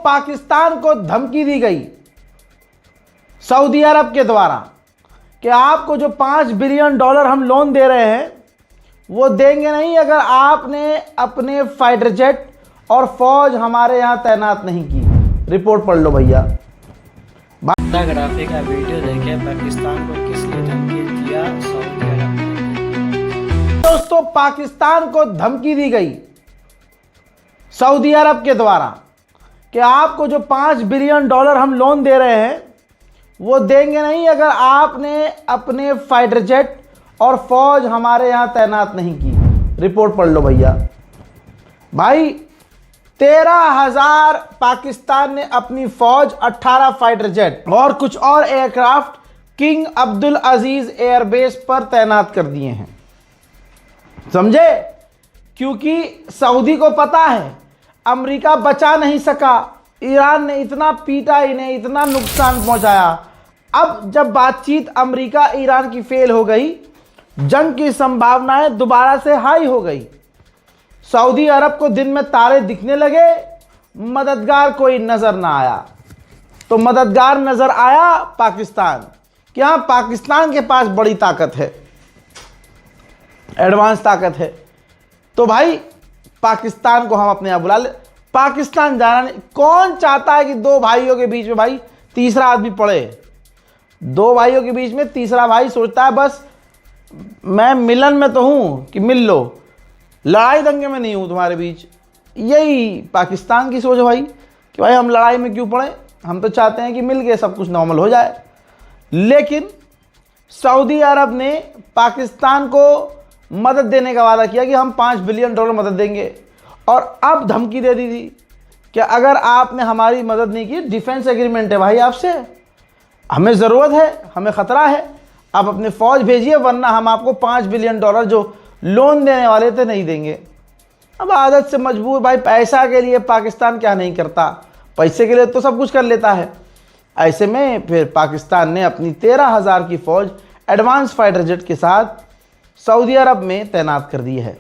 पाकिस्तान को धमकी दी गई सऊदी अरब के द्वारा कि आपको जो $5 बिलियन हम लोन दे रहे हैं वो देंगे नहीं अगर आपने अपने फाइटर जेट और फौज हमारे यहाँ तैनात नहीं की। रिपोर्ट पढ़ लो भैया। ग्राफिक का वीडियो देखे पाकिस्तान को किस लिए धमकी दिया सऊदी अरब ने। दोस्तों, पाकिस्तान को धमकी दी गई सऊदी अरब के द्वारा कि आपको जो $5 बिलियन हम लोन दे रहे हैं वो देंगे नहीं अगर आपने अपने फाइटर जेट और फौज हमारे यहाँ तैनात नहीं की। रिपोर्ट पढ़ लो भैया। भाई 13,000 पाकिस्तान ने अपनी फौज, 18 फाइटर जेट और कुछ और एयरक्राफ्ट किंग अब्दुल अजीज एयरबेस पर तैनात कर दिए हैं। समझे? क्योंकि सऊदी को पता है अमेरिका बचा नहीं सका, ईरान ने इतना पीटा, इन्हें इतना नुकसान पहुंचाया। अब जब बातचीत अमेरिका ईरान की फेल हो गई, जंग की संभावनाएं दोबारा से हाई हो गई। सऊदी अरब को दिन में तारे दिखने लगे, मददगार कोई नजर ना आया। तो मददगार नजर आया पाकिस्तान। क्या पाकिस्तान के पास बड़ी ताकत है, एडवांस ताकत है। तो भाई पाकिस्तान को हम अपने यहाँ बुला ले। पाकिस्तान जाना नहीं। कौन चाहता है कि दो भाइयों के बीच में भाई तीसरा आदमी पड़े? दो भाइयों के बीच में तीसरा भाई सोचता है बस मैं मिलन में तो हूं कि मिल लो, लड़ाई दंगे में नहीं हूं तुम्हारे बीच। यही पाकिस्तान की सोच है भाई कि भाई हम लड़ाई में क्यों पड़े, हम तो चाहते हैं कि मिल के सब कुछ नॉर्मल हो जाए। लेकिन सऊदी अरब ने पाकिस्तान को मदद देने का वादा किया कि हम $5 बिलियन मदद देंगे, और अब धमकी दे दी थी कि अगर आपने हमारी मदद नहीं की, डिफेंस एग्रीमेंट है भाई आपसे, हमें ज़रूरत है, हमें ख़तरा है, आप अपने फ़ौज भेजिए वरना हम आपको $5 बिलियन जो लोन देने वाले थे नहीं देंगे। अब आदत से मजबूर भाई, पैसा के लिए पाकिस्तान क्या नहीं करता, पैसे के लिए तो सब कुछ कर लेता है। ऐसे में फिर पाकिस्तान ने अपनी 13,000 की फ़ौज एडवांस फाइटर जेट के साथ सऊदी अरब में तैनात कर दी है।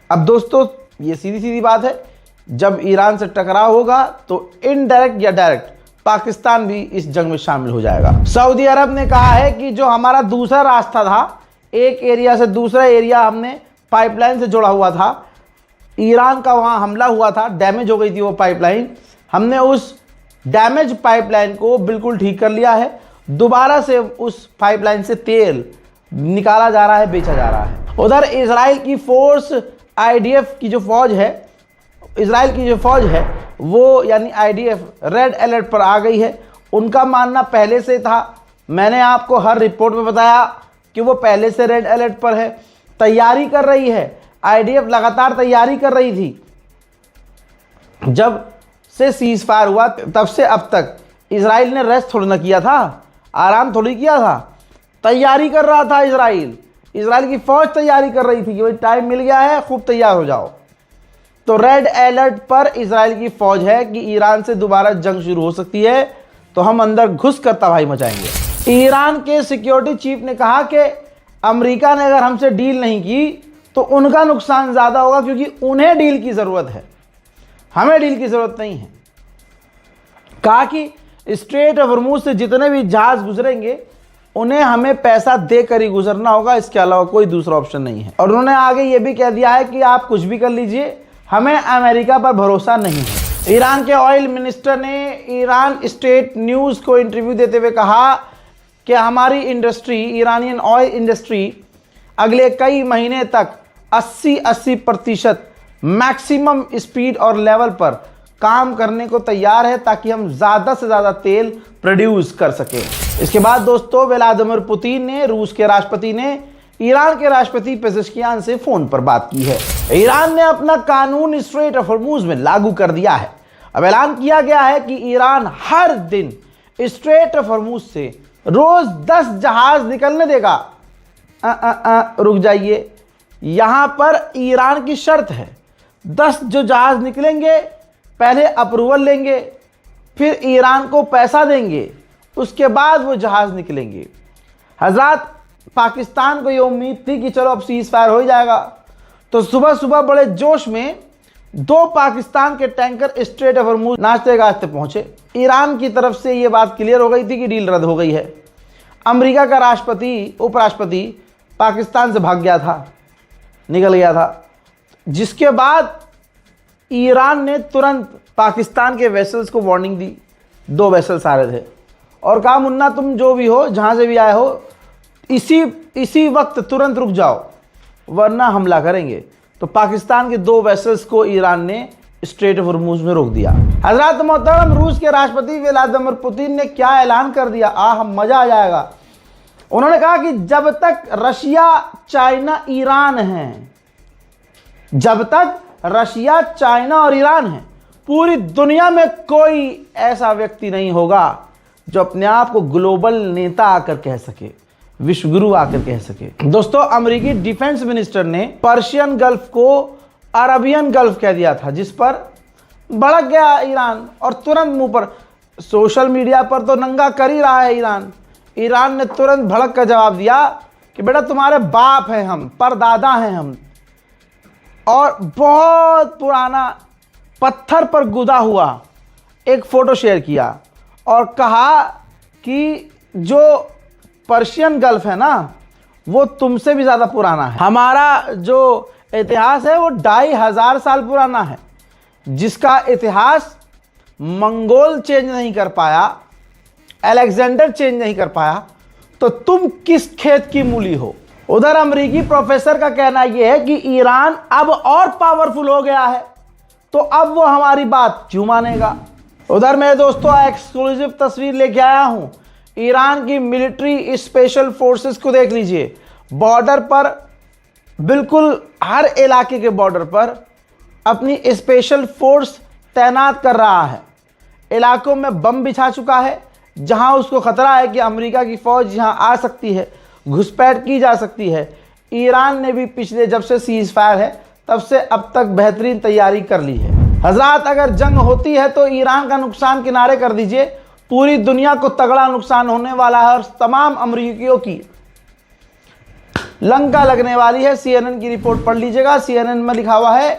अब दोस्तों ये सीधी सीधी बात है, जब ईरान से टकराव होगा तो इनडायरेक्ट या डायरेक्ट पाकिस्तान भी इस जंग में शामिल हो जाएगा। सऊदी अरब ने कहा है कि जो हमारा दूसरा रास्ता था, एक एरिया से दूसरा एरिया हमने पाइपलाइन से जुड़ा हुआ था, ईरान का वहाँ हमला हुआ था, डैमेज हो गई थी वो पाइपलाइन, हमने उस डैमेज पाइपलाइन को बिल्कुल ठीक कर लिया है। दोबारा से उस पाइपलाइन से तेल निकाला जा रहा है, बेचा जा रहा है। उधर इजराइल की फोर्स IDF की जो फौज है, इजराइल की जो फौज है वो यानी IDF रेड अलर्ट पर आ गई है। उनका मानना पहले से था, मैंने आपको हर रिपोर्ट में बताया कि वो पहले से रेड अलर्ट पर है, तैयारी कर रही है। IDF लगातार तैयारी कर रही थी। जब से सीज फायर हुआ तब से अब तक इजराइल ने रेस्ट थोड़ी ना किया था, आराम थोड़ी किया था, तैयारी कर रहा था इजराइल। इजराइल की फौज तैयारी कर रही थी कि भाई टाइम मिल गया है, खूब तैयार हो जाओ। तो रेड अलर्ट पर इजराइल की फौज है कि ईरान से दोबारा जंग शुरू हो सकती है, तो हम अंदर घुस कर तबाही मचाएंगे। ईरान के सिक्योरिटी चीफ ने कहा कि अमेरिका ने अगर हमसे डील नहीं की तो उनका नुकसान ज़्यादा होगा, क्योंकि उन्हें डील की ज़रूरत है, हमें डील की ज़रूरत नहीं है। कहा कि स्ट्रेट ऑफ हॉर्मुज़ से जितने भी जहाज़ गुजरेंगे उन्हें हमें पैसा देकर ही गुजरना होगा, इसके अलावा कोई दूसरा ऑप्शन नहीं है। और उन्होंने आगे ये भी कह दिया है कि आप कुछ भी कर लीजिए, हमें अमेरिका पर भरोसा नहीं है। ईरान के ऑयल मिनिस्टर ने ईरान स्टेट न्यूज़ को इंटरव्यू देते हुए कहा कि हमारी इंडस्ट्री, ईरानियन ऑयल इंडस्ट्री अगले कई महीने तक 80% मैक्सिमम स्पीड और लेवल पर काम करने को तैयार है, ताकि हम ज़्यादा से ज़्यादा तेल प्रोड्यूस कर सकें। इसके बाद दोस्तों व्लादिमीर पुतिन ने, रूस के राष्ट्रपति ने, ईरान के राष्ट्रपति पेजेश्कियान से फ़ोन पर बात की है। ईरान ने अपना कानून स्ट्रेट ऑफ हॉर्मुज़ में लागू कर दिया है। अब ऐलान किया गया है कि ईरान हर दिन स्ट्रेट ऑफ हॉर्मुज़ से रोज़ 10 जहाज़ निकलने देगा। रुक जाइए, यहाँ पर ईरान की शर्त है, 10 जो जहाज़ निकलेंगे पहले अप्रूवल लेंगे, फिर ईरान को पैसा देंगे, उसके बाद वो जहाज़ निकलेंगे। हज़रात, पाकिस्तान को ये उम्मीद थी कि चलो अब सीज़ फायर हो ही जाएगा, तो सुबह सुबह बड़े जोश में 2 पाकिस्तान के टैंकर स्ट्रेट ऑफ हॉर्मुज नाचते गाजते पहुंचे। ईरान की तरफ से यह बात क्लियर हो गई थी कि डील रद्द हो गई है। अमेरिका का राष्ट्रपति उपराष्ट्रपति पाकिस्तान से भाग गया था, निकल गया था, जिसके बाद ईरान ने तुरंत पाकिस्तान के वेसल्स को वार्निंग दी। 2 वेसल्स आ रहे थे और कहा मुन्ना तुम जो भी हो, जहाँ से भी आए हो, इसी वक्त तुरंत रुक जाओ वरना हमला करेंगे। तो पाकिस्तान के 2 वेसल्स को ईरान ने स्ट्रेट ऑफ हॉर्मुज में रोक दिया। हजरत मोहतरम रूस के राष्ट्रपति व्लादिमीर पुतिन ने क्या ऐलान कर दिया, मजा आ जाएगा। उन्होंने कहा कि जब तक रशिया चाइना ईरान है, जब तक रशिया चाइना और ईरान है, पूरी दुनिया में कोई ऐसा व्यक्ति नहीं होगा जो अपने आप को ग्लोबल नेता आकर कह सके, विश्वगुरु आकर कह सके। दोस्तों, अमेरिकी डिफेंस मिनिस्टर ने पर्शियन गल्फ को अरबियन गल्फ कह दिया था, जिस पर भड़क गया ईरान और तुरंत मुंह पर, सोशल मीडिया पर तो नंगा कर ही रहा है ईरान ने तुरंत भड़क कर जवाब दिया कि बेटा तुम्हारे बाप हैं हम, परदादा हैं हम। और बहुत पुराना पत्थर पर गुदा हुआ एक फोटो शेयर किया और कहा कि जो पर्शियन गल्फ है ना, वो तुमसे भी ज़्यादा पुराना है। हमारा जो इतिहास है वो 2500 साल पुराना है, जिसका इतिहास मंगोल चेंज नहीं कर पाया, अलेक्जेंडर चेंज नहीं कर पाया, तो तुम किस खेत की मूली हो। उधर अमेरिकी प्रोफेसर का कहना यह है कि ईरान अब और पावरफुल हो गया है, तो अब वो हमारी बात क्यों मानेगा। उधर मेरे दोस्तों एक्सक्लूसिव तस्वीर लेके आया हूं ईरान की मिलिट्री स्पेशल फोर्सेस को। देख लीजिए, बॉर्डर पर, बिल्कुल हर इलाके के बॉर्डर पर अपनी स्पेशल फोर्स तैनात कर रहा है। इलाकों में बम बिछा चुका है, जहां उसको खतरा है कि अमेरिका की फौज यहां आ सकती है, घुसपैठ की जा सकती है। ईरान ने भी पिछले जब से सीज फायर है तब से अब तक बेहतरीन तैयारी कर ली है। हजरात, अगर जंग होती है तो ईरान का नुकसान किनारे कर दीजिए, पूरी दुनिया को तगड़ा नुकसान होने वाला है और तमाम अमरीकियों की लंका लगने वाली है। CNN की रिपोर्ट पढ़ लीजिएगा, CNN में लिखा हुआ है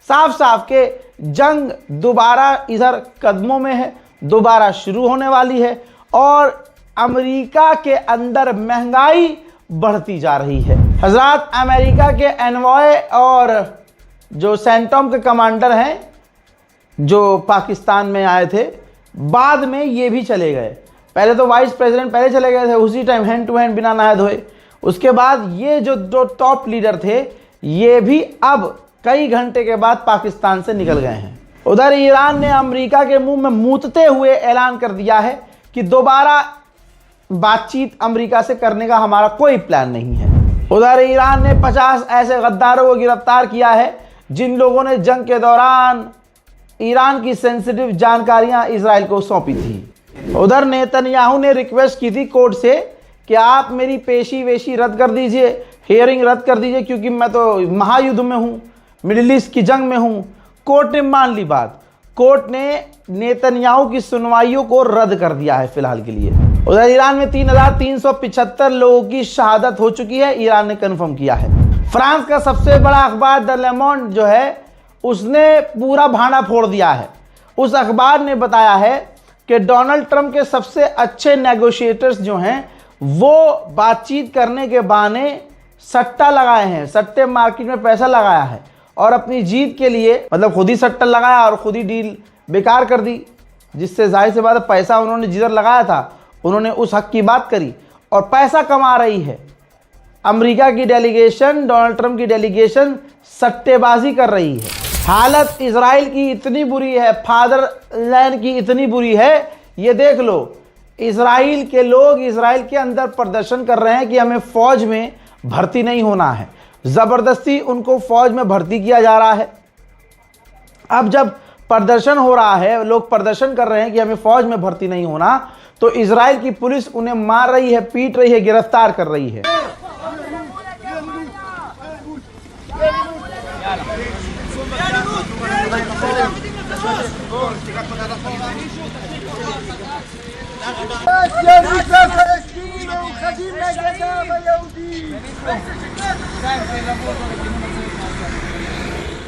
साफ साफ के जंग दोबारा इधर कदमों में है, दोबारा शुरू होने वाली है और अमेरिका के अंदर महंगाई बढ़ती जा रही है। हजरात, अमेरिका के एनवॉय और जो सेंटॉम के कमांडर हैं जो पाकिस्तान में आए थे, बाद में ये भी चले गए। पहले तो वाइस प्रेसिडेंट पहले चले गए थे, उसी टाइम हैंड टू हैंड बिना नहाए धोए। उसके बाद ये जो टॉप लीडर थे, ये भी अब कई घंटे के बाद पाकिस्तान से निकल गए हैं। उधर ईरान ने अमेरिका के मुंह में मूतते हुए ऐलान कर दिया है कि दोबारा बातचीत अमेरिका से करने का हमारा कोई प्लान नहीं है। उधर ईरान ने 50 ऐसे गद्दारों को गिरफ्तार किया है जिन लोगों ने जंग के दौरान ईरान की सेंसिटिव जानकारियां इजराइल को सौंपी थी। उधर नेतन्याहू ने रिक्वेस्ट की थी कोर्ट से कि आप मेरी पेशी वेशी रद्द कर दीजिए, हियरिंग रद्द कर दीजिए, क्योंकि मैं तो महायुद्ध में हूँ, मिडिल ईस्ट की जंग में हूँ। कोर्ट ने मान ली बात, कोर्ट ने नेतन्याहू की सुनवाइयों को रद्द कर दिया है फिलहाल के लिए। उधर ईरान में 3375 लोगों की शहादत हो चुकी है, ईरान ने कंफर्म किया है। फ्रांस का सबसे बड़ा अखबार द ले मोंड जो है, उसने पूरा भांडा फोड़ दिया है। उस अखबार ने बताया है कि डोनाल्ड ट्रंप के सबसे अच्छे नेगोशिएटर्स जो हैं वो बातचीत करने के बहाने सट्टा लगाए हैं, सट्टे मार्केट में पैसा लगाया है और अपनी जीत के लिए, मतलब खुद ही सट्टा लगाया और खुद ही डील बेकार कर दी, जिससे जाहिर सी बात है पैसा उन्होंने जिधर लगाया था उन्होंने उस हक की बात करी और पैसा कमा रही है। अमेरिका की डेलीगेशन, डोनाल्ड ट्रंप की डेलीगेशन सट्टेबाजी कर रही है। हालत इजराइल की इतनी बुरी है, फादरलैंड की इतनी बुरी है, ये देख लो, इजराइल के लोग इजराइल के अंदर प्रदर्शन कर रहे हैं कि हमें फौज में भर्ती नहीं होना है। ज़बरदस्ती उनको फौज में भर्ती किया जा रहा है। अब जब प्रदर्शन हो रहा है, लोग प्रदर्शन कर रहे हैं कि हमें फौज में भर्ती नहीं होना, तो इजराइल की पुलिस उन्हें मार रही है, पीट रही है, गिरफ्तार कर रही है।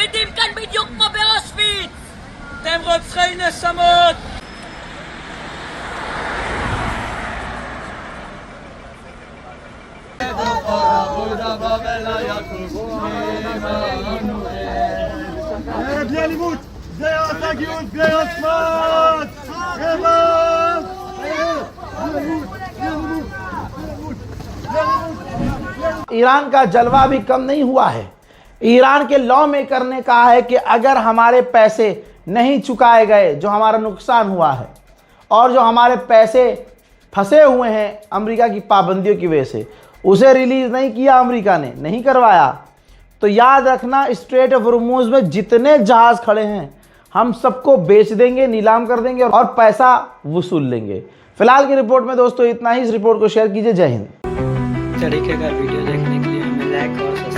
Mit dem kann mit Juck mal Auschwitz! Dem רוצחי נשמות! בלי אלימות, זה עושה גיוס בלי עוצמות! רבב! Iran का जलवा भी कम नहीं हुआ है। ईरान के लॉ मेकर ने कहा है कि अगर हमारे पैसे नहीं चुकाए गए, जो हमारा नुकसान हुआ है और जो हमारे पैसे फंसे हुए हैं अमेरिका की पाबंदियों की वजह से, उसे रिलीज़ नहीं किया अमेरिका ने, नहीं करवाया, तो याद रखना स्ट्रेट ऑफ हॉर्मुज़ में जितने जहाज़ खड़े हैं हम सबको बेच देंगे, नीलाम कर देंगे और पैसा वसूल लेंगे। फिलहाल की रिपोर्ट में दोस्तों इतना ही। इस रिपोर्ट को शेयर कीजिए। जय हिंद। तरीके का वीडियो देखने के लिए हमें लाइक और